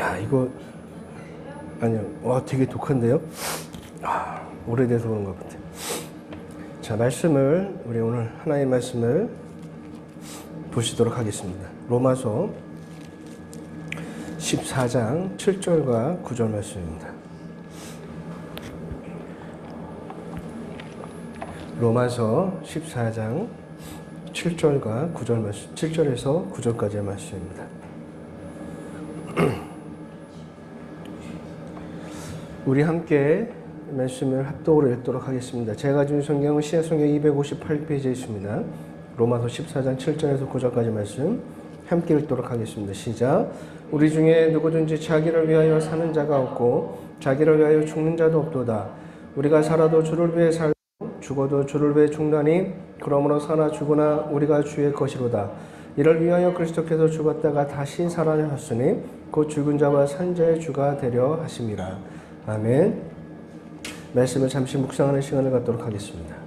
야, 이거 아니요. 와, 되게 독한데요? 오래돼서 그런 것 같아요. 자, 우리 오늘 하나의 말씀을 보시도록 하겠습니다. 로마서 14장 7절과 9절 말씀입니다. 로마서 14장 7절과 9절 말씀, 7절에서 9절까지의 말씀입니다. 우리 함께 말씀을 합독으로 읽도록 하겠습니다. 제가 준 성경은 신약성경 258페이지에 있습니다. 로마서 14장 7절에서 9절까지 말씀 함께 읽도록 하겠습니다. 시작. 우리 중에 누구든지 자기를 위하여 사는 자가 없고 자기를 위하여 죽는 자도 없도다. 우리가 살아도 주를 위해 살고 죽어도 주를 위해 죽나니 그러므로 사나 죽으나 우리가 주의 것이로다. 이를 위하여 그리스도께서 죽었다가 다시 살아나셨으니 곧 죽은 자와 산 자의 주가 되려 하심이라. 아멘. 말씀을 잠시 묵상하는 시간을 갖도록 하겠습니다.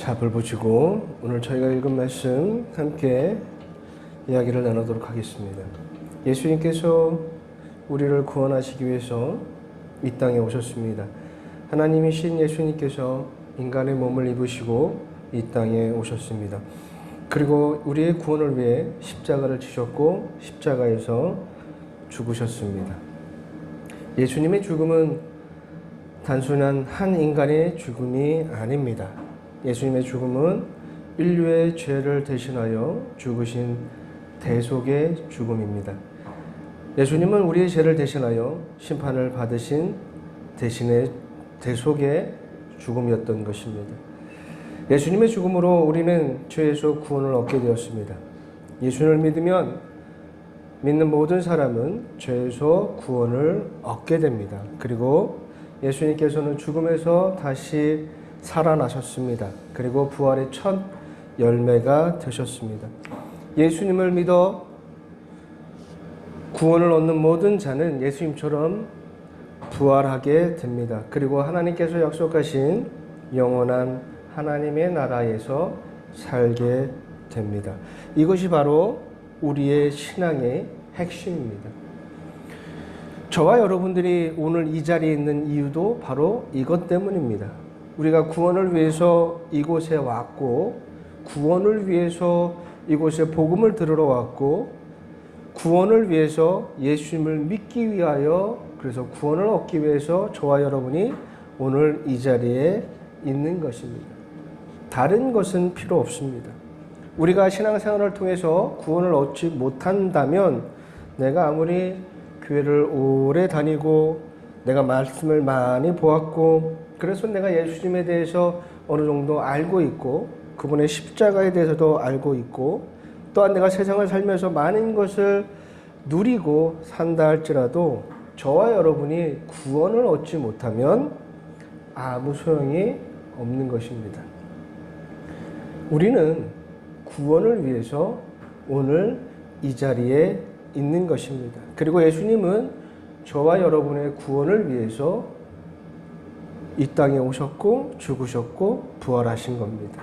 자, 불 보시고 오늘 저희가 읽은 말씀 함께 이야기를 나누도록 하겠습니다. 예수님께서 우리를 구원하시기 위해서 이 땅에 오셨습니다. 하나님이신 예수님께서 인간의 몸을 입으시고 이 땅에 오셨습니다. 그리고 우리의 구원을 위해 십자가를 지셨고 십자가에서 죽으셨습니다. 예수님의 죽음은 단순한 한 인간의 죽음이 아닙니다. 예수님의 죽음은 인류의 죄를 대신하여 죽으신 대속의 죽음입니다. 예수님은 우리의 죄를 대신하여 심판을 받으신 대신의 대속의 죽음이었던 것입니다. 예수님의 죽음으로 우리는 죄에서 구원을 얻게 되었습니다. 예수님을 믿는 모든 사람은 죄에서 구원을 얻게 됩니다. 그리고 예수님께서는 죽음에서 다시 살아나셨습니다. 그리고 부활의 첫 열매가 되셨습니다. 예수님을 믿어 구원을 얻는 모든 자는 예수님처럼 부활하게 됩니다. 그리고 하나님께서 약속하신 영원한 하나님의 나라에서 살게 됩니다. 이것이 바로 우리의 신앙의 핵심입니다. 저와 여러분들이 오늘 이 자리에 있는 이유도 바로 이것 때문입니다. 우리가 구원을 위해서 이곳에 왔고, 구원을 위해서 이곳에 복음을 들으러 왔고, 구원을 위해서 예수님을 믿기 위하여, 그래서 구원을 얻기 위해서 저와 여러분이 오늘 이 자리에 있는 것입니다. 다른 것은 필요 없습니다. 우리가 신앙생활을 통해서 구원을 얻지 못한다면 내가 아무리 교회를 오래 다니고 내가 말씀을 많이 보았고 그래서 내가 예수님에 대해서 어느 정도 알고 있고 그분의 십자가에 대해서도 알고 있고 또한 내가 세상을 살면서 많은 것을 누리고 산다 할지라도 저와 여러분이 구원을 얻지 못하면 아무 소용이 없는 것입니다. 우리는 구원을 위해서 오늘 이 자리에 있는 것입니다. 그리고 예수님은 저와 여러분의 구원을 위해서 이 땅에 오셨고 죽으셨고 부활하신 겁니다.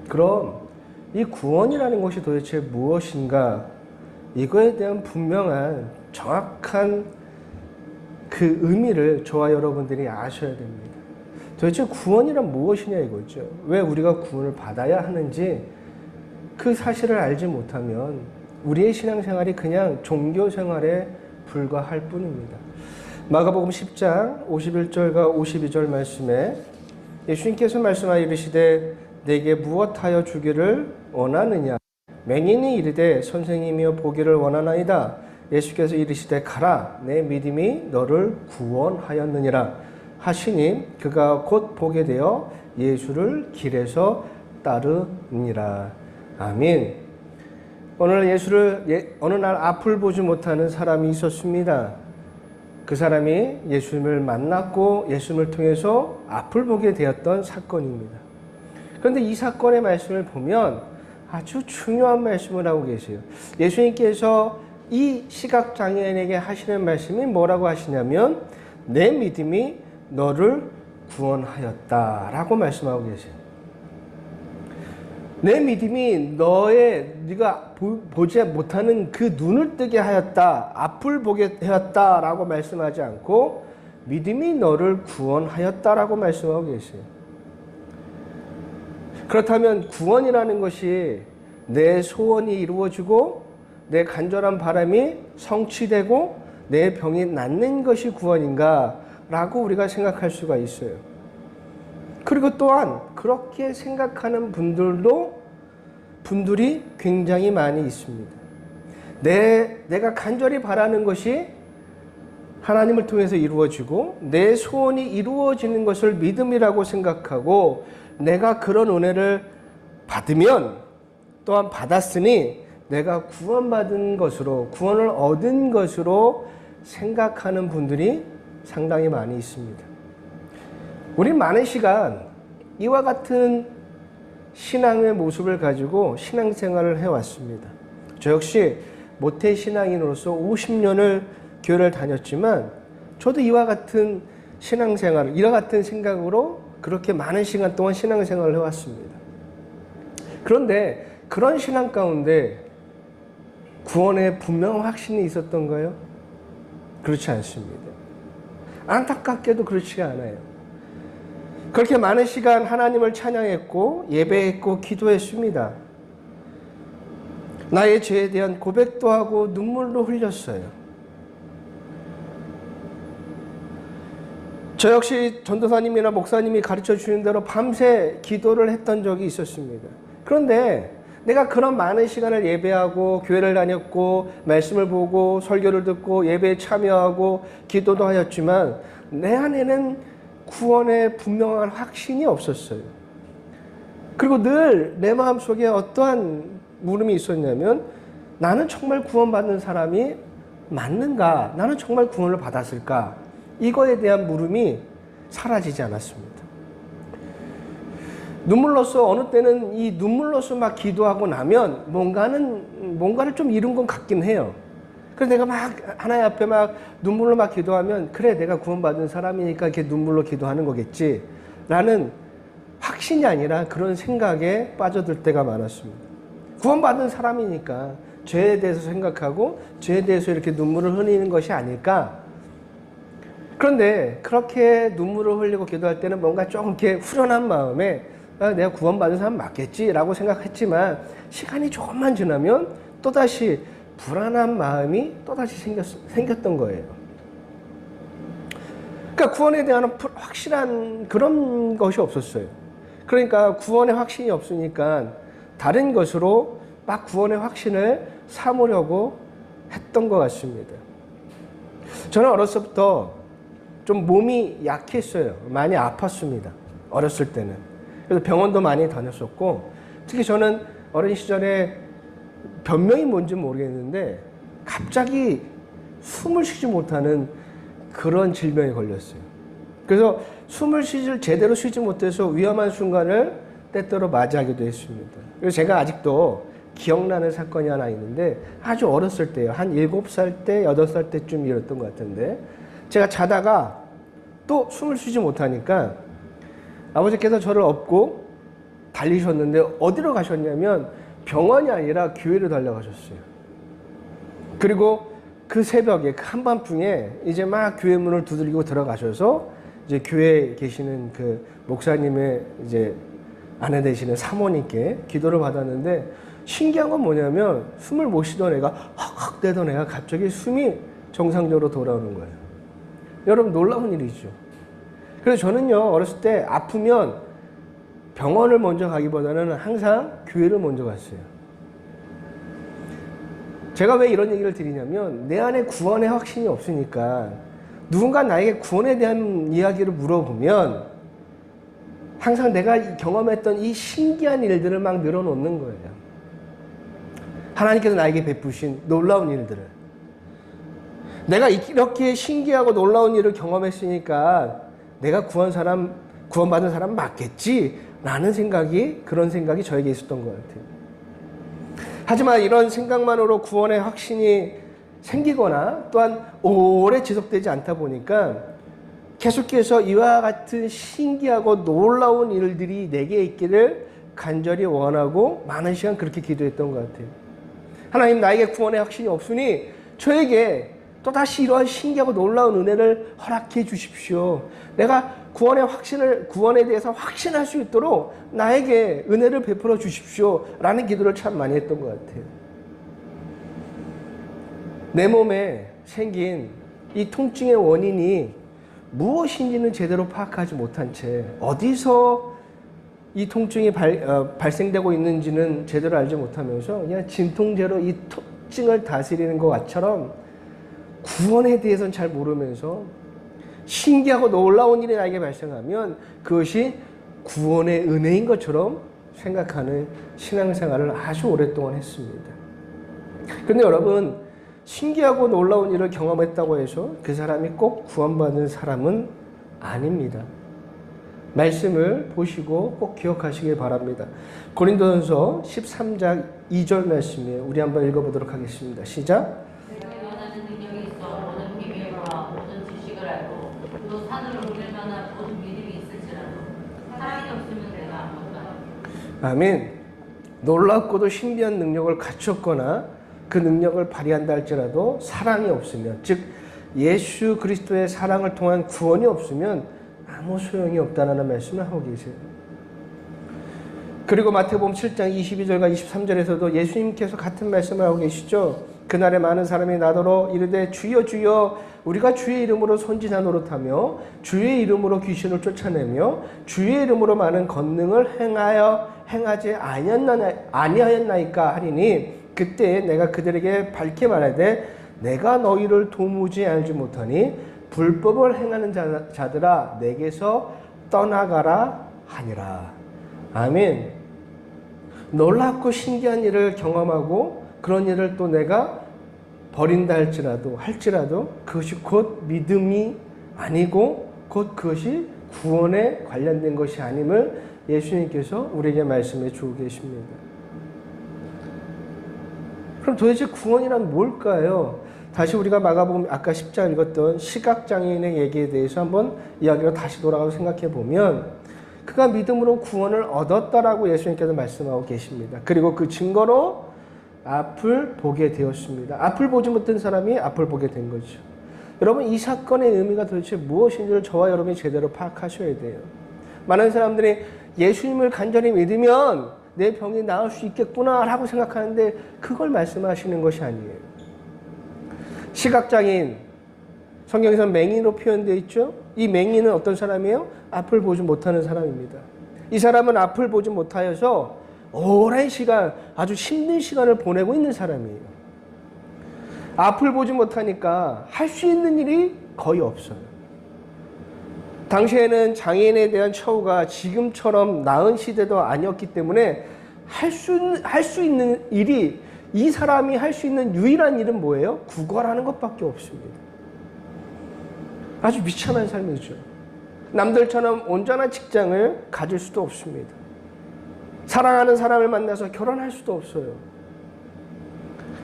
그럼 이 구원이라는 것이 도대체 무엇인가? 이거에 대한 분명한 정확한 그 의미를 저와 여러분들이 아셔야 됩니다. 도대체 구원이란 무엇이냐 이거죠. 왜 우리가 구원을 받아야 하는지 그 사실을 알지 못하면 우리의 신앙생활이 그냥 종교생활에 불과할 뿐입니다. 마가복음 10장 51절과 52절 말씀에 예수님께서 말씀하여 이르시되 내게 무엇하여 주기를 원하느냐. 맹인이 이르되 선생님이여 보기를 원하나이다. 예수께서 이르시되 가라 내 믿음이 너를 구원하였느니라 하시니 그가 곧 보게 되어 예수를 길에서 따르니라. 아멘. 어느 날 앞을 보지 못하는 사람이 있었습니다. 그 사람이 예수님을 만났고 예수님을 통해서 앞을 보게 되었던 사건입니다. 그런데 이 사건의 말씀을 보면 아주 중요한 말씀을 하고 계세요. 예수님께서 이 시각장애인에게 하시는 말씀이 뭐라고 하시냐면 내 믿음이 너를 구원하였다라고 말씀하고 계세요. 내 믿음이 네가 보지 못하는 그 눈을 뜨게 하였다, 앞을 보게 하였다라고 말씀하지 않고 믿음이 너를 구원하였다라고 말씀하고 계세요. 그렇다면 구원이라는 것이 내 소원이 이루어지고 내 간절한 바람이 성취되고 내 병이 낫는 것이 구원인가? 라고 우리가 생각할 수가 있어요. 그리고 또한 그렇게 생각하는 분들이 굉장히 많이 있습니다. 내가 간절히 바라는 것이 하나님을 통해서 이루어지고 내 소원이 이루어지는 것을 믿음이라고 생각하고 내가 그런 은혜를 받으면 또한 받았으니 내가 구원받은 것으로 구원을 얻은 것으로 생각하는 분들이 상당히 많이 있습니다. 우리 많은 시간 이와 같은 신앙의 모습을 가지고 신앙생활을 해왔습니다. 저 역시 모태신앙인으로서 50년을 교회를 다녔지만 저도 이와 같은 신앙생활, 이와 같은 생각으로 그렇게 많은 시간 동안 신앙생활을 해왔습니다. 그런데 그런 신앙 가운데 구원의 분명한 확신이 있었던가요? 그렇지 않습니다. 안타깝게도 그렇지가 않아요. 그렇게 많은 시간 하나님을 찬양했고 예배했고 기도했습니다. 나의 죄에 대한 고백도 하고 눈물도 흘렸어요. 저 역시 전도사님이나 목사님이 가르쳐 주신 대로 밤새 기도를 했던 적이 있었습니다. 그런데 내가 그런 많은 시간을 예배하고 교회를 다녔고 말씀을 보고 설교를 듣고 예배에 참여하고 기도도 하였지만 내 안에는 구원의 분명한 확신이 없었어요. 그리고 늘 내 마음속에 어떠한 물음이 있었냐면 나는 정말 구원받는 사람이 맞는가? 나는 정말 구원을 받았을까? 이거에 대한 물음이 사라지지 않았습니다. 눈물로써 어느 때는 이 눈물로써 막 기도하고 나면 뭔가를 좀 이룬 건 같긴 해요. 그래서 내가 막 하나님 앞에 막 눈물로 막 기도하면 그래 내가 구원받은 사람이니까 이렇게 눈물로 기도하는 거겠지 라는 확신이 아니라 그런 생각에 빠져들 때가 많았습니다. 구원받은 사람이니까 죄에 대해서 생각하고 죄에 대해서 이렇게 눈물을 흘리는 것이 아닐까. 그런데 그렇게 눈물을 흘리고 기도할 때는 뭔가 조금 이렇게 후련한 마음에 내가 구원받은 사람 맞겠지라고 생각했지만 시간이 조금만 지나면 또다시 불안한 마음이 또다시 생겼던 거예요. 그러니까 구원에 대한 확실한 그런 것이 없었어요. 그러니까 구원의 확신이 없으니까 다른 것으로 막 구원의 확신을 삼으려고 했던 것 같습니다. 저는 어렸을 때부터 좀 몸이 약했어요. 많이 아팠습니다. 어렸을 때는. 그래서 병원도 많이 다녔었고 특히 저는 어린 시절에 변명이 뭔지 모르겠는데 갑자기 숨을 쉬지 못하는 그런 질병에 걸렸어요. 그래서 숨을 제대로 쉬지 못해서 위험한 순간을 때때로 맞이하기도 했습니다. 그래서 제가 아직도 기억나는 사건이 하나 있는데 아주 어렸을 때요. 한 7살 때, 8살 때쯤 일었던 것 같은데 제가 자다가 또 숨을 쉬지 못하니까 아버지께서 저를 업고 달리셨는데 어디로 가셨냐면 병원이 아니라 교회로 달려가셨어요. 그리고 그 새벽에 그 한밤중에 이제 막 교회 문을 두들기고 들어가셔서 이제 교회에 계시는 그 목사님의 이제 아내 되시는 사모님께 기도를 받았는데 신기한 건 뭐냐면 숨을 못 쉬던 애가 헉헉 대던 애가 갑자기 숨이 정상적으로 돌아오는 거예요. 여러분 놀라운 일이죠. 그래서 저는요 어렸을 때 아프면 병원을 먼저 가기보다는 항상 교회를 먼저 갔어요. 제가 왜 이런 얘기를 드리냐면 내 안에 구원의 확신이 없으니까 누군가 나에게 구원에 대한 이야기를 물어보면 항상 내가 경험했던 이 신기한 일들을 막 늘어놓는 거예요. 하나님께서 나에게 베푸신 놀라운 일들을. 내가 이렇게 신기하고 놀라운 일을 경험했으니까 내가 구원받은 사람 맞겠지? 라는 그런 생각이 저에게 있었던 것 같아요. 하지만 이런 생각만으로 구원의 확신이 생기거나 또한 오래 지속되지 않다 보니까 계속해서 이와 같은 신기하고 놀라운 일들이 내게 있기를 간절히 원하고 많은 시간 그렇게 기도했던 것 같아요. 하나님 나에게 구원의 확신이 없으니 저에게 또다시 이러한 신기하고 놀라운 은혜를 허락해 주십시오. 내가 구원에 대해서 확신할 수 있도록 나에게 은혜를 베풀어 주십시오. 라는 기도를 참 많이 했던 것 같아요. 내 몸에 생긴 이 통증의 원인이 무엇인지는 제대로 파악하지 못한 채 어디서 이 통증이 발생되고 있는지는 제대로 알지 못하면서 그냥 진통제로 이 통증을 다스리는 것처럼 구원에 대해서는 잘 모르면서 신기하고 놀라운 일이 나에게 발생하면 그것이 구원의 은혜인 것처럼 생각하는 신앙생활을 아주 오랫동안 했습니다. 그런데 여러분, 신기하고 놀라운 일을 경험했다고 해서 그 사람이 꼭 구원받는 사람은 아닙니다. 말씀을 보시고 꼭 기억하시길 바랍니다. 고린도전서 13장 2절 말씀이에요. 우리 한번 읽어보도록 하겠습니다. 시작. 내가 원하는 능력이 있어 모든 비밀과 모든 지식을 알고 또 산을 옮길 만한 모든 믿음이 있을지라도 사랑이 없으면 내가 아무것도 아닙니다. 아멘. 놀랍고도 신비한 능력을 갖췄거나 그 능력을 발휘한다 할지라도 사랑이 없으면, 즉 예수 그리스도의 사랑을 통한 구원이 없으면 아무 소용이 없다는 말씀을 하고 계세요. 그리고 마태복음 7장 22절과 23절에서도 예수님께서 같은 말씀을 하고 계시죠. 그날에 많은 사람이 나더러 이르되 주여 주여 우리가 주의 이름으로 선지자 노릇하며 주의 이름으로 귀신을 쫓아내며 주의 이름으로 많은 권능을 행하지 아니하였나이까 하리니 그때 내가 그들에게 밝게 말하되 내가 너희를 도무지 알지 못하니 불법을 행하는 자들아 내게서 떠나가라 하니라. 아멘. 놀랍고 신기한 일을 경험하고 그런 일을 또 내가 버린다 할지라도 그것이 곧 믿음이 아니고 곧 그것이 구원에 관련된 것이 아님을 예수님께서 우리에게 말씀해 주고 계십니다. 그럼 도대체 구원이란 뭘까요? 다시 우리가 마가복음 아까 10장 읽었던 시각장애인의 얘기에 대해서 한번 이야기로 다시 돌아가서 생각해 보면 그가 믿음으로 구원을 얻었다라고 예수님께서 말씀하고 계십니다. 그리고 그 증거로 앞을 보게 되었습니다. 앞을 보지 못한 사람이 앞을 보게 된 거죠. 여러분 이 사건의 의미가 도대체 무엇인지를 저와 여러분이 제대로 파악하셔야 돼요. 많은 사람들이 예수님을 간절히 믿으면 내 병이 나을 수 있겠구나 라고 생각하는데 그걸 말씀하시는 것이 아니에요. 시각장애인, 성경에서 맹인으로 표현되어 있죠. 이 맹인은 어떤 사람이에요? 앞을 보지 못하는 사람입니다. 이 사람은 앞을 보지 못하여서 오랜 시간, 아주 힘든 시간을 보내고 있는 사람이에요. 앞을 보지 못하니까 할 수 있는 일이 거의 없어요. 당시에는 장애인에 대한 처우가 지금처럼 나은 시대도 아니었기 때문에 할 수 있는 일이 이 사람이 할 수 있는 유일한 일은 뭐예요? 구걸하는 것밖에 없습니다. 아주 비참한 삶이죠. 남들처럼 온전한 직장을 가질 수도 없습니다. 사랑하는 사람을 만나서 결혼할 수도 없어요.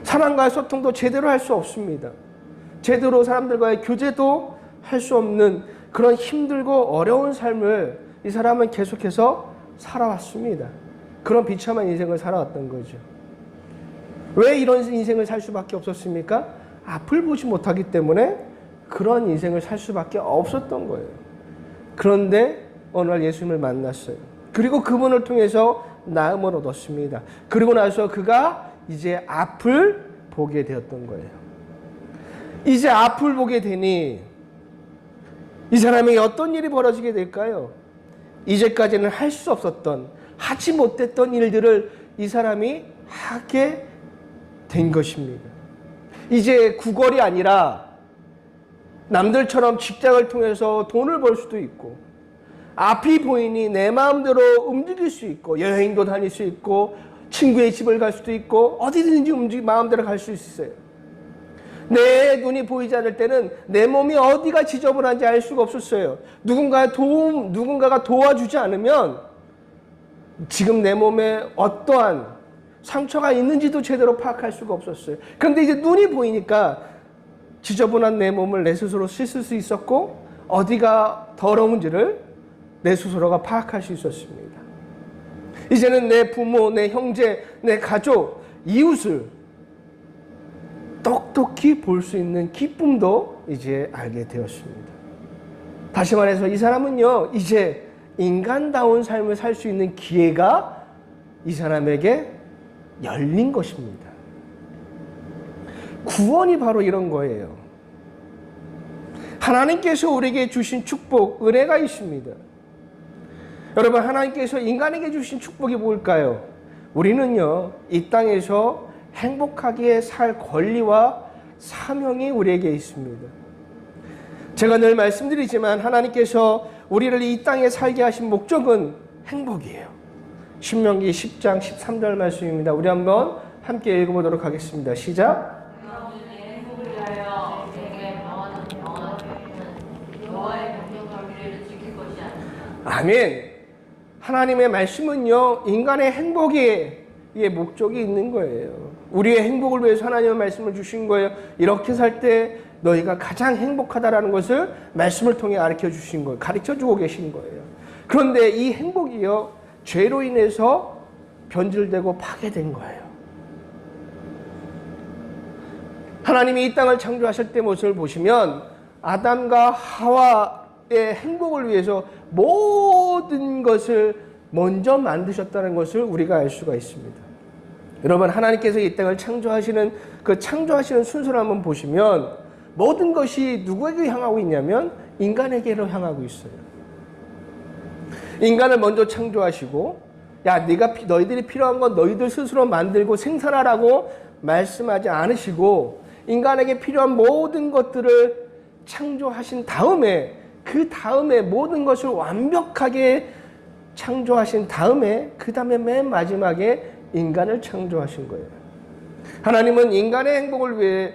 사람과의 소통도 제대로 할 수 없습니다. 제대로 사람들과의 교제도 할 수 없는 그런 힘들고 어려운 삶을 이 사람은 계속해서 살아왔습니다. 그런 비참한 인생을 살아왔던 거죠. 왜 이런 인생을 살 수밖에 없었습니까? 앞을 보지 못하기 때문에 그런 인생을 살 수밖에 없었던 거예요. 그런데 어느 날 예수님을 만났어요. 그리고 그분을 통해서 나음을 얻었습니다. 그리고 나서 그가 이제 앞을 보게 되었던 거예요. 이제 앞을 보게 되니 이 사람에게 어떤 일이 벌어지게 될까요? 이제까지는 할 수 없었던, 하지 못했던 일들을 이 사람이 하게 된 것입니다. 이제 구걸이 아니라 남들처럼 직장을 통해서 돈을 벌 수도 있고, 앞이 보이니 내 마음대로 움직일 수 있고, 여행도 다닐 수 있고, 친구의 집을 갈 수도 있고, 어디든지 마음대로 갈 수 있어요. 내 눈이 보이지 않을 때는 내 몸이 어디가 지저분한지 알 수가 없었어요. 누군가가 도와주지 않으면 지금 내 몸에 어떠한 상처가 있는지도 제대로 파악할 수가 없었어요. 그런데 이제 눈이 보이니까 지저분한 내 몸을 내 스스로 씻을 수 있었고, 어디가 더러운지를 내 스스로가 파악할 수 있었습니다. 이제는 내 부모, 내 형제, 내 가족, 이웃을 똑똑히 볼 수 있는 기쁨도 이제 알게 되었습니다. 다시 말해서 이 사람은요, 이제 인간다운 삶을 살 수 있는 기회가 이 사람에게 열린 것입니다. 구원이 바로 이런 거예요. 하나님께서 우리에게 주신 축복, 은혜가 있습니다. 여러분, 하나님께서 인간에게 주신 축복이 뭘까요? 우리는요, 이 땅에서 행복하게 살 권리와 사명이 우리에게 있습니다. 제가 늘 말씀드리지만 하나님께서 우리를 이 땅에 살게 하신 목적은 행복이에요. 신명기 10장 13절 말씀입니다. 우리 한번 함께 읽어보도록 하겠습니다. 시작. 아멘. 하나님의 말씀은요, 인간의 행복에 목적이 있는 거예요. 우리의 행복을 위해서 하나님의 말씀을 주신 거예요. 이렇게 살 때 너희가 가장 행복하다라는 것을 말씀을 통해 가르쳐 주신 거예요. 가르쳐 주고 계신 거예요. 그런데 이 행복이요, 죄로 인해서 변질되고 파괴된 거예요. 하나님이 이 땅을 창조하실 때 모습을 보시면 아담과 하와의 행복을 위해서 모든 것을 먼저 만드셨다는 것을 우리가 알 수가 있습니다. 여러분, 하나님께서 이 땅을 창조하시는 그 창조하시는 순서를 한번 보시면 모든 것이 누구에게 향하고 있냐면 인간에게로 향하고 있어요. 인간을 먼저 창조하시고, 야, 너희들이 필요한 건 너희들 스스로 만들고 생산하라고 말씀하지 않으시고, 인간에게 필요한 모든 것들을 창조하신 다음에, 그 다음에 모든 것을 완벽하게 창조하신 다음에, 그 다음에 맨 마지막에 인간을 창조하신 거예요. 하나님은 인간의 행복을 위해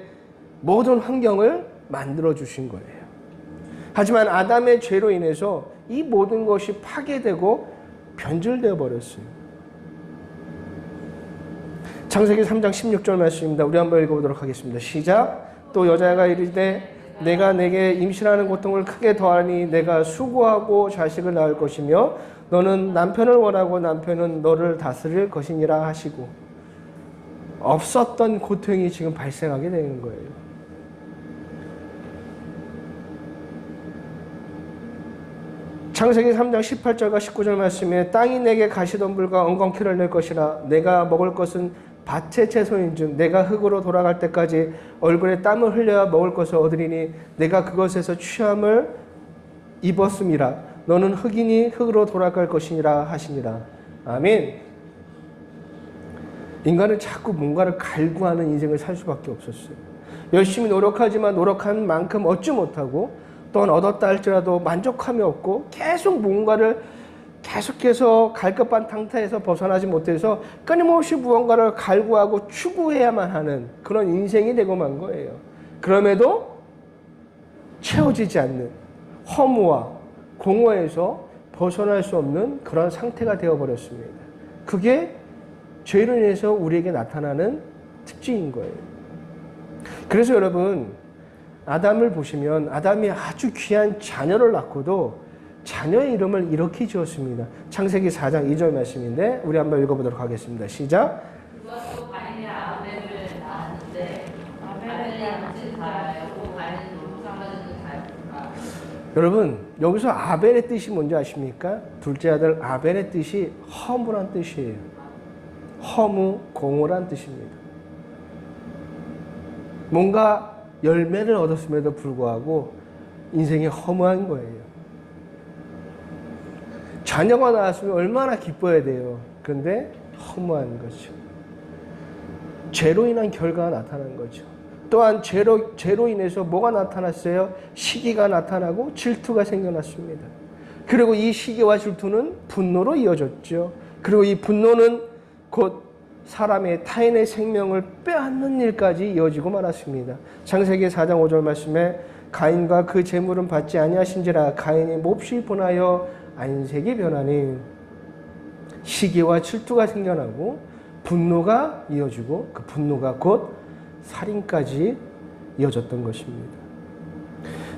모든 환경을 만들어 주신 거예요. 하지만 아담의 죄로 인해서 이 모든 것이 파괴되고 변질되어 버렸어요. 창세기 3장 16절 말씀입니다. 우리 한번 읽어보도록 하겠습니다. 시작. 또 여자가 이르되 내가 내게 임신하는 고통을 크게 더하니 내가 수고하고 자식을 낳을 것이며 너는 남편을 원하고 남편은 너를 다스릴 것이니라 하시고, 없었던 고통이 지금 발생하게 되는 거예요. 창세기 3장 18절과 19절 말씀에 땅이 내게 가시덤불과 엉겅퀴를 낼 것이라 내가 먹을 것은 밭의 채소인즉 내가 흙으로 돌아갈 때까지 얼굴에 땀을 흘려야 먹을 것을 얻으리니 내가 그것에서 취함을 입었음이라 너는 흙이니 흙으로 돌아갈 것이니라 하시니라. 아멘. 인간은 자꾸 뭔가를 갈구하는 인생을 살 수밖에 없었어요. 열심히 노력하지만 노력한 만큼 얻지 못하고, 또한 얻었다 할지라도 만족함이 없고, 계속 뭔가를 계속해서 갈급한탕타에서 벗어나지 못해서 끊임없이 무언가를 갈구하고 추구해야만 하는 그런 인생이 되고 만 거예요. 그럼에도 채워지지 않는 허무와 공허에서 벗어날 수 없는 그런 상태가 되어버렸습니다. 그게 죄로 인해서 우리에게 나타나는 특징인 거예요. 그래서 여러분, 아담을 보시면 아담이 아주 귀한 자녀를 낳고도 자녀의 이름을 이렇게 지었습니다. 창세기 4장 2절 말씀인데 우리 한번 읽어보도록 하겠습니다. 시작. 그것도 가인이 아벨을 낳았는데 아벨의 양치 다하였고 가인은 노루상가지는 다였다. 여러분 여기서 아벨의 뜻이 뭔지 아십니까? 둘째 아들 아벨의 뜻이 허무란 뜻이에요. 허무, 공허란 뜻입니다. 뭔가 열매를 얻었음에도 불구하고 인생이 허무한 거예요. 자녀가 나왔으면 얼마나 기뻐야 돼요. 그런데 허무한 거죠. 죄로 인한 결과가 나타난 거죠. 또한 죄로 인해서 뭐가 나타났어요? 시기가 나타나고 질투가 생겨났습니다. 그리고 이 시기와 질투는 분노로 이어졌죠. 그리고 이 분노는 곧 사람의 타인의 생명을 빼앗는 일까지 이어지고 말았습니다. 창세기 4장 5절 말씀에 가인과 그 재물은 받지 아니하신지라 가인이 몹시 분하여 안색이 변하니 시기와 질투가 생겨나고 분노가 이어지고 그 분노가 곧 살인까지 이어졌던 것입니다.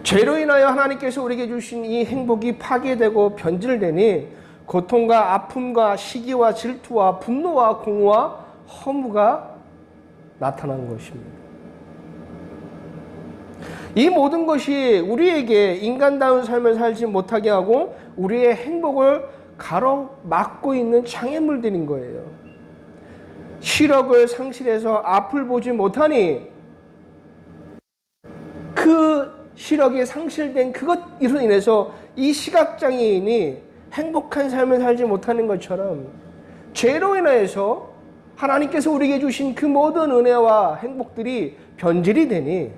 죄로 인하여 하나님께서 우리에게 주신 이 행복이 파괴되고 변질되니 고통과 아픔과 시기와 질투와 분노와 공허와 허무가 나타난 것입니다. 이 모든 것이 우리에게 인간다운 삶을 살지 못하게 하고 우리의 행복을 가로막고 있는 장애물들인 거예요. 시력을 상실해서 앞을 보지 못하니 그 시력이 상실된 그것으로 인해서 이 시각장애인이 행복한 삶을 살지 못하는 것처럼 죄로 인하여서 하나님께서 우리에게 주신 그 모든 은혜와 행복들이 변질이 되니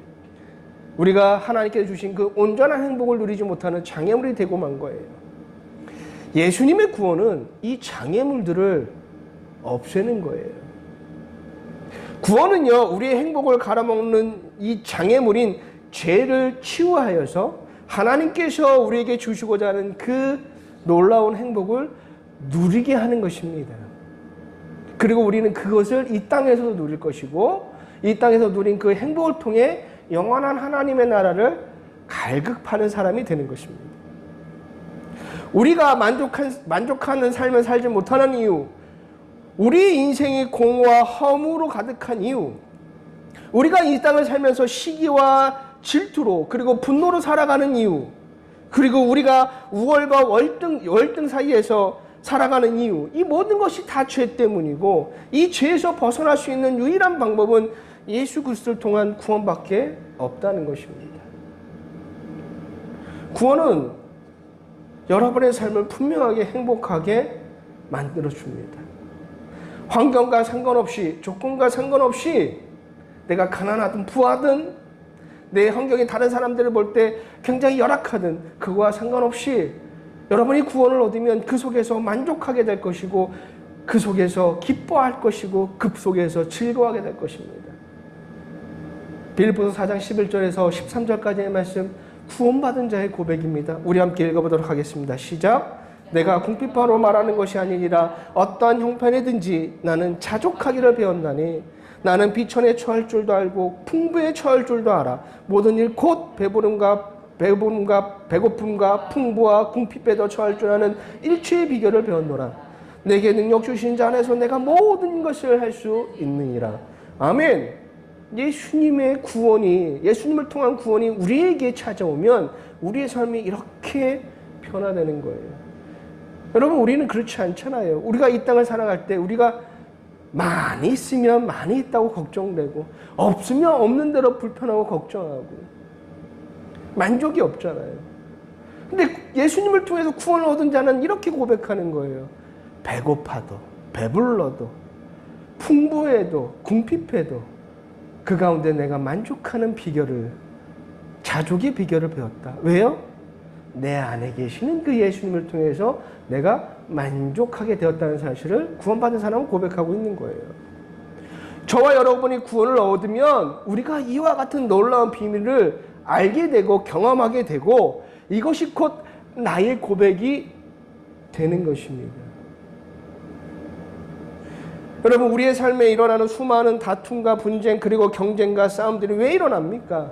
우리가 하나님께서 주신 그 온전한 행복을 누리지 못하는 장애물이 되고 만 거예요. 예수님의 구원은 이 장애물들을 없애는 거예요. 구원은요, 우리의 행복을 갈아먹는 이 장애물인 죄를 치유하여서 하나님께서 우리에게 주시고자 하는 그 놀라운 행복을 누리게 하는 것입니다. 그리고 우리는 그것을 이 땅에서도 누릴 것이고 이 땅에서 누린 그 행복을 통해 영원한 하나님의 나라를 갈급하는 사람이 되는 것입니다. 우리가 만족하는 삶을 살지 못하는 이유, 우리 인생이 공허와 허무로 가득한 이유, 우리가 이 땅을 살면서 시기와 질투로 그리고 분노로 살아가는 이유, 그리고 우리가 우월과 월등 사이에서 살아가는 이유, 이 모든 것이 다 죄 때문이고 이 죄에서 벗어날 수 있는 유일한 방법은 예수 그리스도를 통한 구원밖에 없다는 것입니다. 구원은 여러분의 삶을 분명하게 행복하게 만들어줍니다. 환경과 상관없이, 조건과 상관없이 내가 가난하든 부하든 내 환경이 다른 사람들을 볼 때 굉장히 열악하든 그거와 상관없이 여러분이 구원을 얻으면 그 속에서 만족하게 될 것이고 그 속에서 기뻐할 것이고 그 속에서 즐거워하게 될 것입니다. 빌립보서 4장 11절에서 13절까지의 말씀, 구원받은 자의 고백입니다. 우리 함께 읽어보도록 하겠습니다. 시작. 내가 궁핍하로 말하는 것이 아니니라 어떠한 형편이든지 나는 자족하기를 배웠나니 나는 비천에 처할 줄도 알고 풍부에 처할 줄도 알아. 모든 일 곧 배부름과 배고픔과 풍부와 궁핍에도 처할 줄 아는 일체의 비결을 배웠노라. 내게 능력 주신 자 안에서 내가 모든 것을 할 수 있느니라. 아멘. 예수님의 구원이, 예수님을 통한 구원이 우리에게 찾아오면 우리의 삶이 이렇게 변화되는 거예요. 여러분, 우리는 그렇지 않잖아요. 우리가 이 땅을 살아갈 때 우리가 많이 있으면 많이 있다고 걱정되고 없으면 없는 대로 불편하고 걱정하고 만족이 없잖아요. 근데 예수님을 통해서 구원을 얻은 자는 이렇게 고백하는 거예요. 배고파도 배불러도 풍부해도 궁핍해도 그 가운데 내가 만족하는 비결을, 자족의 비결을 배웠다. 왜요? 내 안에 계시는 그 예수님을 통해서 내가 만족하게 되었다는 사실을 구원받은 사람은 고백하고 있는 거예요. 저와 여러분이 구원을 얻으면 우리가 이와 같은 놀라운 비밀을 알게 되고 경험하게 되고 이것이 곧 나의 고백이 되는 것입니다. 여러분, 우리의 삶에 일어나는 수많은 다툼과 분쟁 그리고 경쟁과 싸움들이 왜 일어납니까?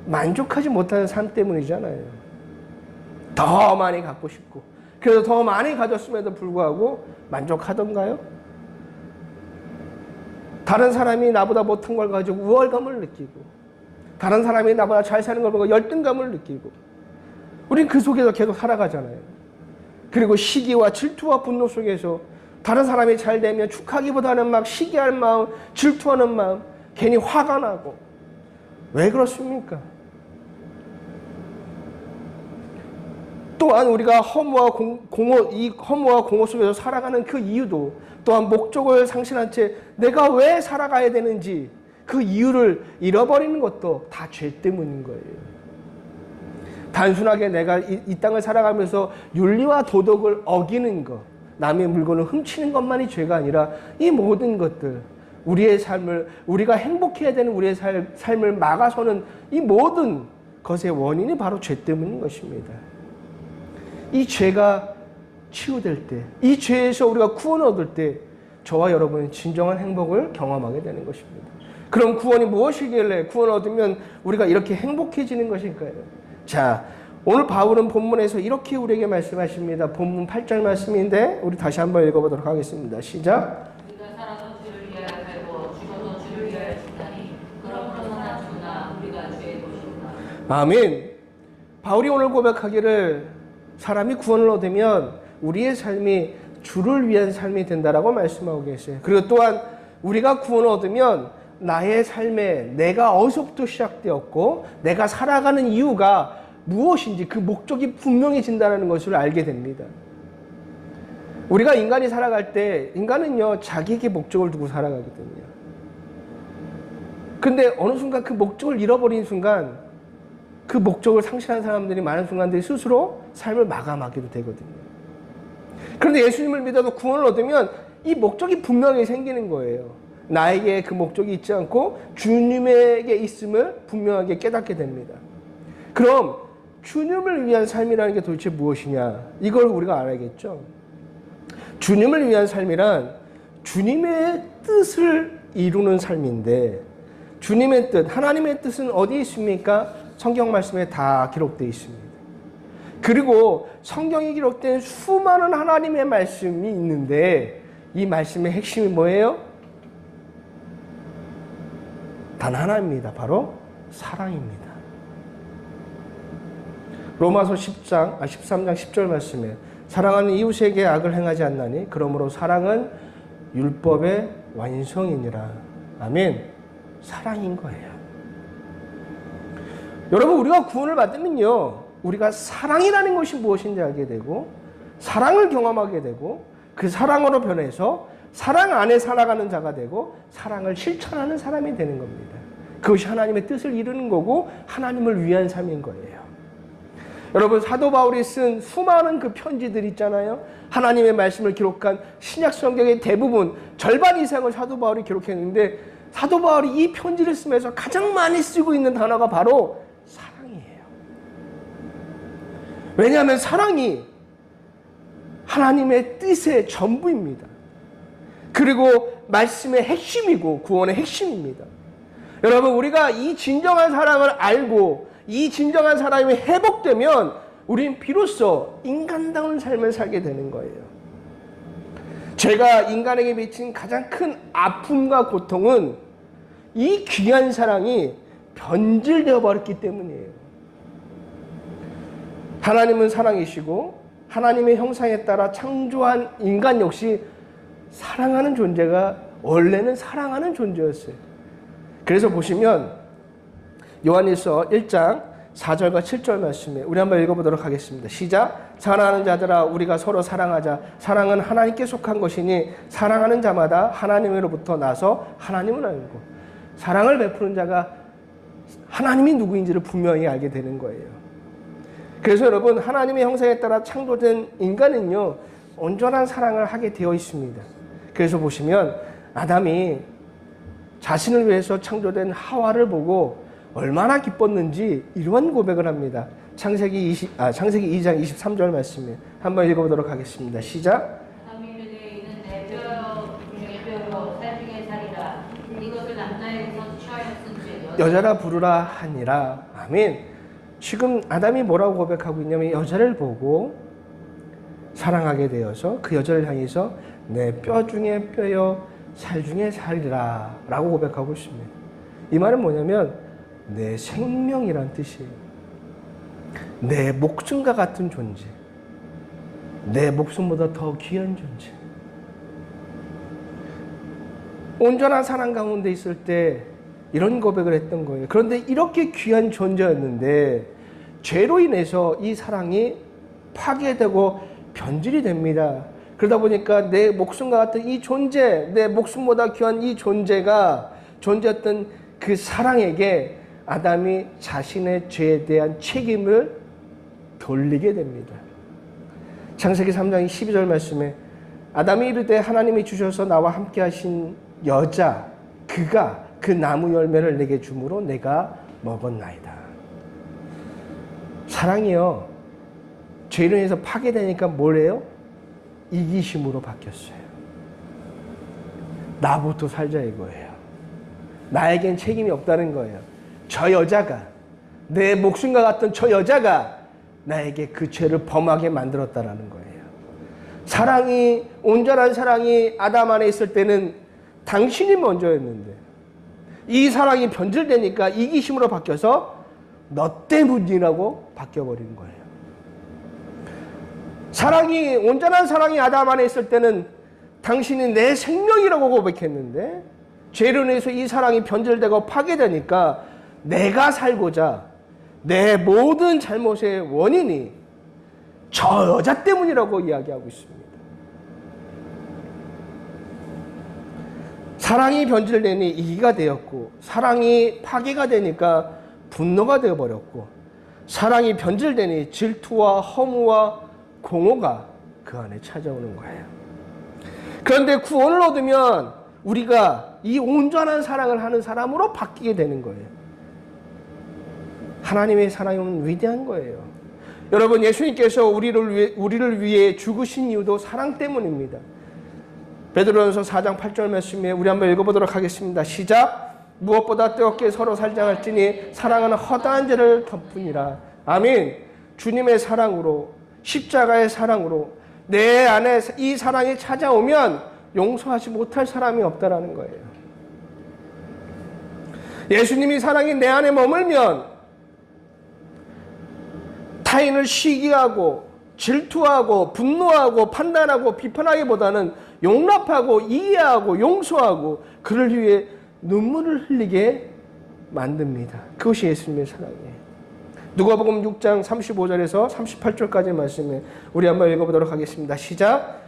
만족하지 못하는 삶 때문이잖아요. 더 많이 갖고 싶고 그래서 더 많이 가졌음에도 불구하고 만족하던가요? 다른 사람이 나보다 못한 걸 가지고 우월감을 느끼고, 다른 사람이 나보다 잘 사는 걸 보고 열등감을 느끼고, 우린 그 속에서 계속 살아가잖아요. 그리고 시기와 질투와 분노 속에서 다른 사람이 잘 되면 축하기보다는 막 시기할 마음, 질투하는 마음, 괜히 화가 나고. 왜 그렇습니까? 또한 우리가 이 허무와 공허 속에서 살아가는 그 이유도 또한 목적을 상실한 채 내가 왜 살아가야 되는지 그 이유를 잃어버리는 것도 다 죄 때문인 거예요. 단순하게 내가 이 땅을 살아가면서 윤리와 도덕을 어기는 것, 남의 물건을 훔치는 것만이 죄가 아니라 이 모든 것들, 우리의 삶을, 우리가 행복해야 되는 우리의 삶을 막아서는 이 모든 것의 원인이 바로 죄 때문인 것입니다. 이 죄가 치유될 때, 이 죄에서 우리가 구원을 얻을 때 저와 여러분은 진정한 행복을 경험하게 되는 것입니다. 그럼 구원이 무엇이길래 구원을 얻으면 우리가 이렇게 행복해지는 것일까요? 자, 오늘 바울은 본문에서 이렇게 우리에게 말씀하십니다. 본문 8절 말씀인데 우리 다시 한번 읽어보도록 하겠습니다. 시작. 우리가 살아서 주를 위하여 살고 죽어도 주를 위하여 죽다니 그러므로 사나 죽으나 우리가 주의 도시구나. 아멘. 바울이 오늘 고백하기를 사람이 구원을 얻으면 우리의 삶이 주를 위한 삶이 된다라고 말씀하고 계세요. 그리고 또한 우리가 구원을 얻으면 나의 삶에 내가 어디서부터 시작되었고 내가 살아가는 이유가 무엇인지 그 목적이 분명해진다는 것을 알게 됩니다. 우리가 인간이 살아갈 때 인간은요 자기에게 목적을 두고 살아가거든요. 근데 어느 순간 그 목적을 잃어버린 순간 그 목적을 상실한 사람들이 많은 순간들이 스스로 삶을 마감하기도 되거든요. 그런데 예수님을 믿어도 구원을 얻으면 이 목적이 분명히 생기는 거예요. 나에게 그 목적이 있지 않고 주님에게 있음을 분명하게 깨닫게 됩니다. 그럼 주님을 위한 삶이라는 게 도대체 무엇이냐? 이걸 우리가 알아야겠죠. 주님을 위한 삶이란 주님의 뜻을 이루는 삶인데 주님의 뜻, 하나님의 뜻은 어디에 있습니까? 성경 말씀에 다 기록되어 있습니다. 그리고 성경에 기록된 수많은 하나님의 말씀이 있는데 이 말씀의 핵심이 뭐예요? 단 하나입니다. 바로 사랑입니다. 로마서 13장 10절 말씀에 사랑하는 이웃에게 악을 행하지 않나니 그러므로 사랑은 율법의 완성이니라. 아멘. 사랑인 거예요. 여러분 우리가 구원을 받으면요 우리가 사랑이라는 것이 무엇인지 알게 되고 사랑을 경험하게 되고 그 사랑으로 변해서 사랑 안에 살아가는 자가 되고 사랑을 실천하는 사람이 되는 겁니다. 그것이 하나님의 뜻을 이루는 거고 하나님을 위한 삶인 거예요. 여러분 사도 바울이 쓴 수많은 그 편지들 있잖아요. 하나님의 말씀을 기록한 신약 성경의 대부분 절반 이상을 사도 바울이 기록했는데 사도 바울이 이 편지를 쓰면서 가장 많이 쓰고 있는 단어가 바로 사랑이에요. 왜냐하면 사랑이 하나님의 뜻의 전부입니다. 그리고 말씀의 핵심이고 구원의 핵심입니다. 여러분 우리가 이 진정한 사랑을 알고 이 진정한 사랑이 회복되면 우린 비로소 인간다운 삶을 살게 되는 거예요. 죄가 인간에게 미친 가장 큰 아픔과 고통은 이 귀한 사랑이 변질되어 버렸기 때문이에요. 하나님은 사랑이시고 하나님의 형상에 따라 창조한 인간 역시 사랑하는 존재가 원래는 사랑하는 존재였어요. 그래서 보시면 요한일서 1장 4절과 7절 말씀에 우리 한번 읽어보도록 하겠습니다. 시작. 사랑하는 자들아 우리가 서로 사랑하자. 사랑은 하나님께 속한 것이니 사랑하는 자마다 하나님으로부터 나서 하나님을 알고 사랑을 베푸는 자가 하나님이 누구인지를 분명히 알게 되는 거예요. 그래서 여러분 하나님의 형상에 따라 창조된 인간은요 온전한 사랑을 하게 되어 있습니다. 그래서 보시면 아담이 자신을 위해서 창조된 하와를 보고 얼마나 기뻤는지 이러한 고백을 합니다. 창세기 2장 23절 말씀에 한번 읽어보도록 하겠습니다. 시작. 아담이 이르되 이는 내 뼈 중에 뼈요 살 중에 살이라 이것을 남자에게서 취하였은지 여자라 부르라 하니라. 아멘. 지금 아담이 뭐라고 고백하고 있냐면 여자를 보고 사랑하게 되어서 그 여자를 향해서 내 뼈 중에 뼈요 살 중에 살이라 라고 고백하고 있습니다. 이 말은 뭐냐면 내 생명이란 뜻이에요. 내 목숨과 같은 존재, 내 목숨보다 더 귀한 존재. 온전한 사랑 가운데 있을 때 이런 고백을 했던 거예요. 그런데 이렇게 귀한 존재였는데 죄로 인해서 이 사랑이 파괴되고 변질이 됩니다. 그러다 보니까 내 목숨과 같은 이 존재, 내 목숨보다 귀한 이 존재였던 그 사랑에게 아담이 자신의 죄에 대한 책임을 돌리게 됩니다. 창세기 3장 12절 말씀에 아담이 이르되 하나님이 주셔서 나와 함께 하신 여자 그가 그 나무 열매를 내게 주므로 내가 먹었나이다. 사랑이요, 죄로 인해서 파괴되니까 뭐래요? 이기심으로 바뀌었어요. 나부터 살자 이거예요. 나에겐 책임이 없다는 거예요. 저 여자가, 내 목숨과 같은 저 여자가 나에게 그 죄를 범하게 만들었다라는 거예요. 사랑이, 온전한 사랑이 아담 안에 있을 때는 당신이 먼저였는데 이 사랑이 변질되니까 이기심으로 바뀌어서 너 때문이라고 바뀌어버린 거예요. 사랑이, 온전한 사랑이 아담 안에 있을 때는 당신이 내 생명이라고 고백했는데 죄로 인해서 이 사랑이 변질되고 파괴되니까 내가 살고자 내 모든 잘못의 원인이 저 여자 때문이라고 이야기하고 있습니다. 사랑이 변질되니 이기가 되었고 사랑이 파괴가 되니까 분노가 되어버렸고 사랑이 변질되니 질투와 허무와 공허가 그 안에 찾아오는 거예요. 그런데 구원을 얻으면 우리가 이 온전한 사랑을 하는 사람으로 바뀌게 되는 거예요. 하나님의 사랑은 위대한 거예요. 여러분, 예수님께서 우리를 위해 죽으신 이유도 사랑 때문입니다. 베드로전서 4장 8절 말씀에 우리 한번 읽어보도록 하겠습니다. 시작. 무엇보다 뜨겁게 서로 살장할지니 사랑은 허다한 죄를 덮으니라. 아멘. 주님의 사랑으로, 십자가의 사랑으로 내 안에 이 사랑이 찾아오면 용서하지 못할 사람이 없다라는 거예요. 예수님이 사랑이 내 안에 머물면 타인을 시기하고 질투하고 분노하고 판단하고 비판하기보다는 용납하고 이해하고 용서하고 그를 위해 눈물을 흘리게 만듭니다. 그것이 예수님의 사랑이에요. 누가복음 6장 35절에서 38절까지 말씀에 우리 한번 읽어보도록 하겠습니다. 시작.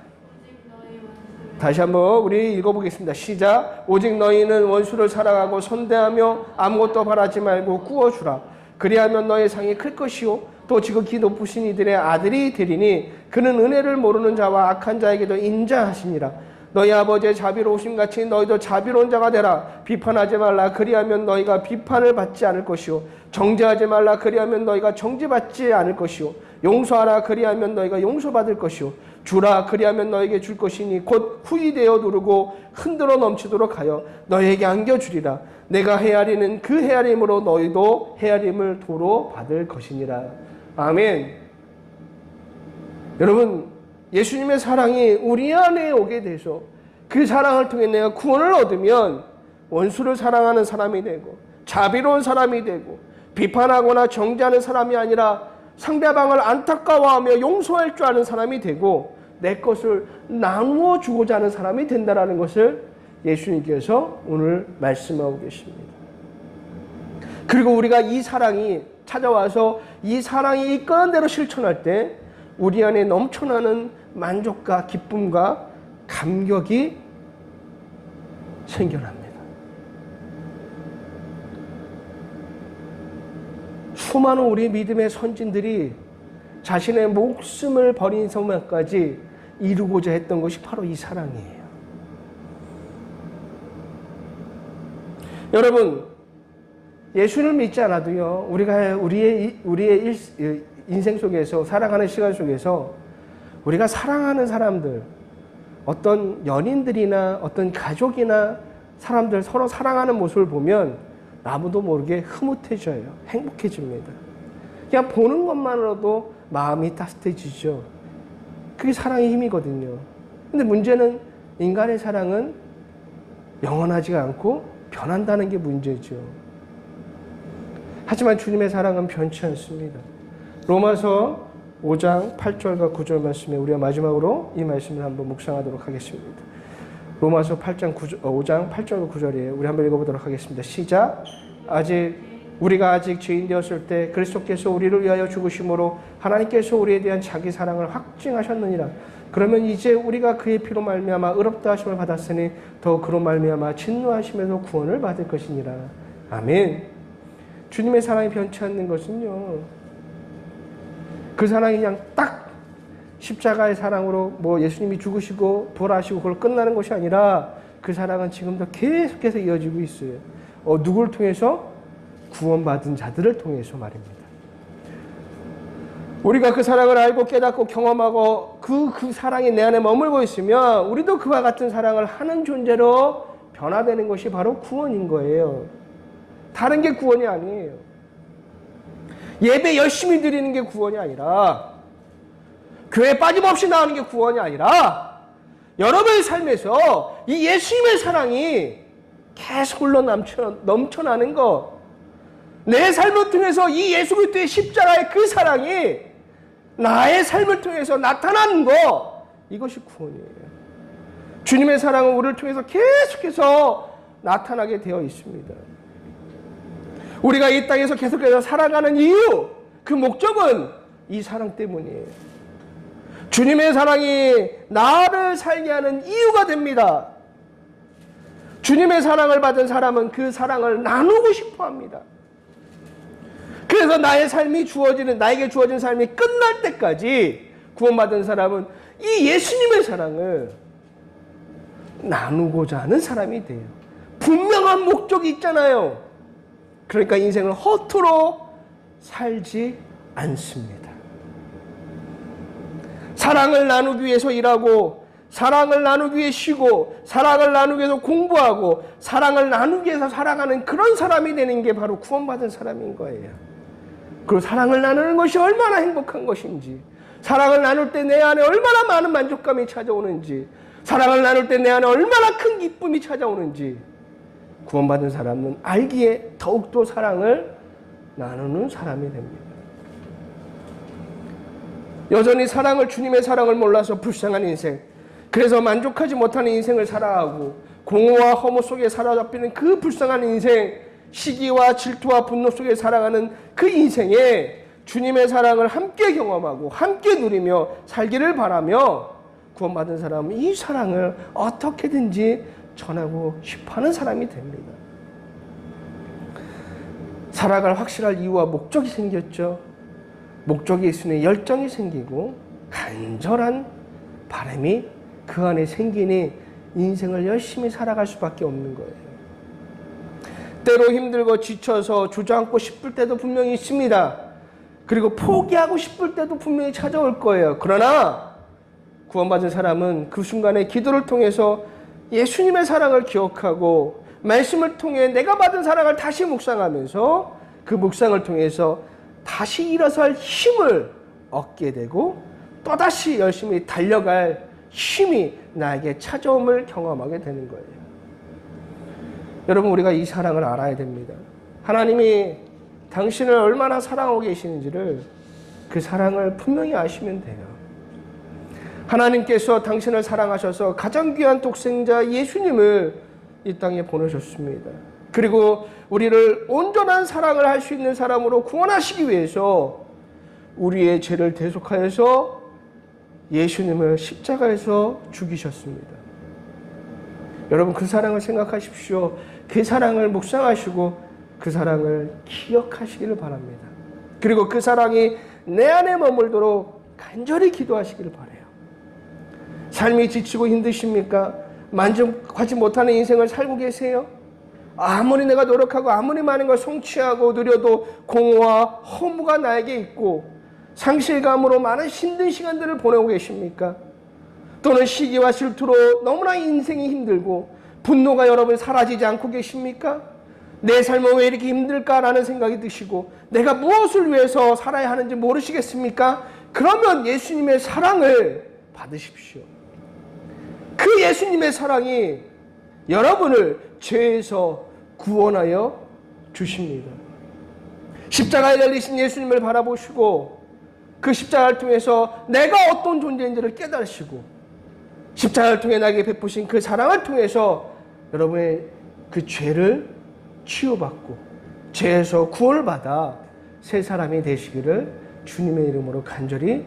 다시 한번 우리 읽어보겠습니다. 시작. 오직 너희는 원수를 사랑하고 선대하며 아무것도 바라지 말고 구워주라. 그리하면 너의 상이 클 것이요 또 지극히 높으신 이들의 아들이 되리니 그는 은혜를 모르는 자와 악한 자에게도 인자하시니라. 너희 아버지의 자비로우심 같이 너희도 자비로운 자가 되라. 비판하지 말라. 그리하면 너희가 비판을 받지 않을 것이요 정죄하지 말라. 그리하면 너희가 정죄받지 않을 것이요 용서하라. 그리하면 너희가 용서받을 것이요 주라. 그리하면 너에게 줄 것이니 곧 후이되어 누르고 흔들어 넘치도록 하여 너희에게 안겨주리라. 내가 헤아리는 그 헤아림으로 너희도 헤아림을 도로 받을 것이니라. 아멘. 여러분, 예수님의 사랑이 우리 안에 오게 돼서 그 사랑을 통해 내가 구원을 얻으면 원수를 사랑하는 사람이 되고 자비로운 사람이 되고 비판하거나 정죄하는 사람이 아니라 상대방을 안타까워하며 용서할 줄 아는 사람이 되고 내 것을 나누어 주고자 하는 사람이 된다는 것을 예수님께서 오늘 말씀하고 계십니다. 그리고 우리가 이 사랑이 찾아와서 이 사랑이 이끄는 대로 실천할 때 우리 안에 넘쳐나는 만족과 기쁨과 감격이 생겨납니다. 수많은 우리 믿음의 선진들이 자신의 목숨을 버린 성만까지 이루고자 했던 것이 바로 이 사랑이에요. 여러분, 예수를 믿지 않아도요, 우리가 우리의 인생 속에서 살아가는 시간 속에서 우리가 사랑하는 사람들, 어떤 연인들이나 어떤 가족이나 사람들 서로 사랑하는 모습을 보면 나무도 모르게 흐뭇해져요. 행복해집니다. 그냥 보는 것만으로도 마음이 따뜻해지죠. 그게 사랑의 힘이거든요. 근데 문제는 인간의 사랑은 영원하지가 않고 변한다는 게 문제죠. 하지만 주님의 사랑은 변치 않습니다. 로마서 5장 8절과 9절 말씀에 우리가 마지막으로 이 말씀을 한번 묵상하도록 하겠습니다. 로마서 5장 8절과 9절이에요. 우리 한번 읽어보도록 하겠습니다. 시작. 우리가 아직 죄인 되었을 때 그리스도께서 우리를 위하여 죽으심으로 하나님께서 우리에 대한 자기 사랑을 확증하셨느니라. 그러면 이제 우리가 그의 피로 말미암아 의롭다 하심을 받았으니 더 그로 말미암아 진노하심에서 구원을 받을 것이니라. 아멘. 주님의 사랑이 변치 않는 것은요, 그 사랑이 그냥 딱 십자가의 사랑으로 예수님이 죽으시고 부활하시고 그걸 끝나는 것이 아니라 그 사랑은 지금도 계속해서 이어지고 있어요. 누구를 통해서? 구원받은 자들을 통해서 말입니다. 우리가 그 사랑을 알고 깨닫고 경험하고 그 사랑이 내 안에 머물고 있으면 우리도 그와 같은 사랑을 하는 존재로 변화되는 것이 바로 구원인 거예요. 다른 게 구원이 아니에요. 예배 열심히 드리는 게 구원이 아니라, 교회 빠짐없이 나오는 게 구원이 아니라, 여러분의 삶에서 이 예수님의 사랑이 계속 흘러 넘쳐나는 것, 내 삶을 통해서 이 예수 그리스도의 십자가의 그 사랑이 나의 삶을 통해서 나타나는 것, 이것이 구원이에요. 주님의 사랑은 우리를 통해서 계속해서 나타나게 되어 있습니다. 우리가 이 땅에서 계속해서 살아가는 이유, 그 목적은 이 사랑 때문이에요. 주님의 사랑이 나를 살게 하는 이유가 됩니다. 주님의 사랑을 받은 사람은 그 사랑을 나누고 싶어 합니다. 그래서 나에게 주어진 삶이 끝날 때까지 구원받은 사람은 이 예수님의 사랑을 나누고자 하는 사람이 돼요. 분명한 목적이 있잖아요. 그러니까 인생을 허투루 살지 않습니다. 사랑을 나누기 위해서 일하고, 사랑을 나누기 위해 쉬고, 사랑을 나누기 위해서 공부하고, 사랑을 나누기 위해서 살아가는 그런 사람이 되는 게 바로 구원받은 사람인 거예요. 그리고 사랑을 나누는 것이 얼마나 행복한 것인지, 사랑을 나눌 때 내 안에 얼마나 많은 만족감이 찾아오는지, 사랑을 나눌 때 내 안에 얼마나 큰 기쁨이 찾아오는지, 구원받은 사람은 알기에 더욱더 사랑을 나누는 사람이 됩니다. 여전히 주님의 사랑을 몰라서 불쌍한 인생, 그래서 만족하지 못하는 인생을 살아가고 공허와 허무 속에 사로잡히는 그 불쌍한 인생, 시기와 질투와 분노 속에 살아가는 그 인생에 주님의 사랑을 함께 경험하고 함께 누리며 살기를 바라며, 구원받은 사람은 이 사랑을 어떻게든지 전하고 싶어하는 사람이 됩니다. 살아갈 확실한 이유와 목적이 생겼죠. 목적이 있으니 열정이 생기고 간절한 바람이 그 안에 생기니 인생을 열심히 살아갈 수밖에 없는 거예요. 때로 힘들고 지쳐서 주저앉고 싶을 때도 분명히 있습니다. 그리고 포기하고 싶을 때도 분명히 찾아올 거예요. 그러나 구원받은 사람은 그 순간에 기도를 통해서 예수님의 사랑을 기억하고 말씀을 통해 내가 받은 사랑을 다시 묵상하면서 그 묵상을 통해서 다시 일어설 힘을 얻게 되고 또다시 열심히 달려갈 힘이 나에게 찾아옴을 경험하게 되는 거예요. 여러분, 우리가 이 사랑을 알아야 됩니다. 하나님이 당신을 얼마나 사랑하고 계시는지를, 그 사랑을 분명히 아시면 돼요. 하나님께서 당신을 사랑하셔서 가장 귀한 독생자 예수님을 이 땅에 보내셨습니다. 그리고 우리를 온전한 사랑을 할 수 있는 사람으로 구원하시기 위해서 우리의 죄를 대속하여서 예수님을 십자가에서 죽이셨습니다. 여러분, 그 사랑을 생각하십시오. 그 사랑을 묵상하시고 그 사랑을 기억하시기를 바랍니다. 그리고 그 사랑이 내 안에 머물도록 간절히 기도하시기를 바라요. 삶이 지치고 힘드십니까? 만족하지 못하는 인생을 살고 계세요? 아무리 내가 노력하고 아무리 많은 걸 성취하고 누려도 공허와 허무가 나에게 있고 상실감으로 많은 힘든 시간들을 보내고 계십니까? 또는 시기와 질투로 너무나 인생이 힘들고 분노가 여러분 사라지지 않고 계십니까? 내 삶은 왜 이렇게 힘들까라는 생각이 드시고 내가 무엇을 위해서 살아야 하는지 모르시겠습니까? 그러면 예수님의 사랑을 받으십시오. 그 예수님의 사랑이 여러분을 죄에서 구원하여 주십니다. 십자가에 달리신 예수님을 바라보시고 그 십자가를 통해서 내가 어떤 존재인지를 깨달으시고 십자가를 통해 나에게 베푸신 그 사랑을 통해서 여러분의 그 죄를 치유받고 죄에서 구원을 받아 새 사람이 되시기를 주님의 이름으로 간절히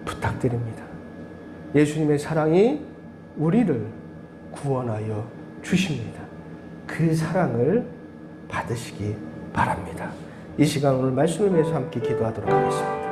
부탁드립니다. 예수님의 사랑이 우리를 구원하여 주십니다. 그 사랑을 받으시기 바랍니다. 이 시간 오늘 말씀을 위해서 함께 기도하도록 하겠습니다.